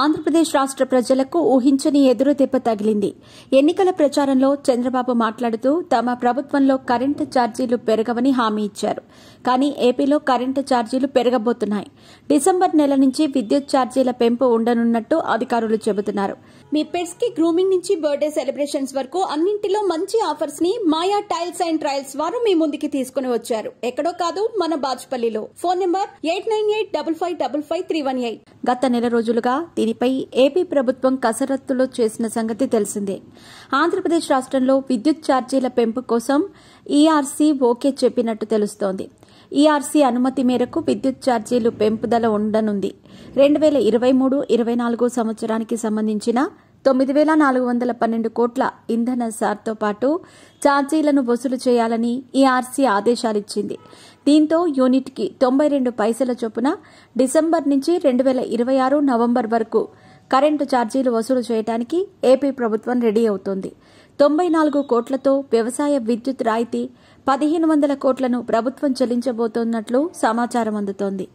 ఆంధ్రప్రదేశ్ రాష్ట్ర ప్రజలకు ఊహించని ఎదురుదెబ్బ తగిలింది. ఎన్నికల ప్రచారంలో చంద్రబాబు మాట్లాడుతూ తమ ప్రభుత్వంలో కరెంటు ఛార్జీలు పెరగవని హామీ ఇచ్చారు. కానీ ఏపీలో కరెంటు ఛార్జీలు పెరగబోతున్నాయి. డిసెంబర్ నెల నుంచి విద్యుత్ ఛార్జీల పెంపు ఉండనున్నట్టు అధికారులు చెబుతున్నారు. మీ పెట్స్ కి గ్రూమింగ్ నుంచి బర్త్డే సెలబ్రేషన్స్ వరకు అన్నింటిలో మంచి ఆఫర్స్ ని మాయా టైల్స్ అండ్ ట్రయల్స్ వారు మీ ముందుకి తీసుకుని వచ్చారు. ఎక్కడో కాదు, మన బాజ్పల్లిలో. Phone number 8985555318. గత నెల రోజులుగా దీనిపై ఏపీ ప్రభుత్వం కసరత్తులో చేసిన సంగతి తెలిసిందే. ఆంధ్రప్రదేశ్ రాష్ట్రంలో విద్యుత్ ఛార్జీల పెంపు కోసం ఈఆర్సీ ఓకే చెప్పినట్టు తెలుస్తోంది. ఈఆర్సీ అనుమతి మేరకు విద్యుత్ ఛార్జీలు పెంపుదల ఉండనుంది. 2023-24 సంవత్సరానికి సంబంధించిన 9,412 కోట్ల ఇంధన సార్తో పాటు ఛార్జీలను వసూలు చేయాలని ఈఆర్సీ ఆదేశాలిచ్చింది. దీంతో యూనిట్కి 92 పైసల చొప్పున డిసెంబర్ నుంచి 2026 నవంబర్ వరకు కరెంటు ఛార్జీలు వసూలు చేయడానికి ఏపీ ప్రభుత్వం రెడీ అవుతోంది. 94 కోట్లతో వ్యవసాయ విద్యుత్ రాయితీ, 1,500 కోట్లను ప్రభుత్వం చెల్లించబోతోన్నట్లు సమాచారం అందుతోంది.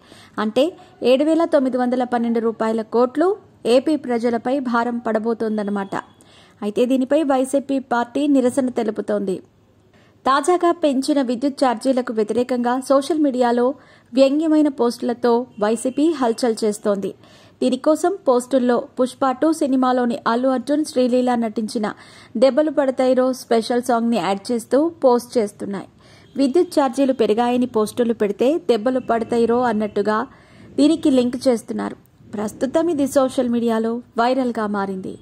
అంటే 7,912 కోట్లు ఏపీ ప్రజలపై భారం పడబోతోందన్నమాట. అయితే దీనిపై వైసీపీ పార్టీ నిరసన తెలుపుతోంది. తాజాగా పెంచిన విద్యుత్ ఛార్జీలకు వ్యతిరేకంగా సోషల్ మీడియాలో వ్యంగ్యమైన పోస్టులతో వైసీపీ హల్చల్ చేస్తోంది. దీనికోసం పోస్టుల్లో పుష్ప 2 సినిమాలోని అల్లు అర్జున్, శ్రీలీల నటించిన దెబ్బలు పడతాయిరో స్పెషల్ సాంగ్ ని యాడ్ చేస్తూ పోస్ట్ చేస్తున్నాయి. విద్యుత్ ఛార్జీలు పెరిగాయని పోస్టులు పెడితే దెబ్బలు పడతాయిరో అన్నట్టుగా దీనికి లింక్ చేస్తున్నారు. ప్రస్తుతం ఇది సోషల్ మీడియాలో వైరల్ గా మారింది.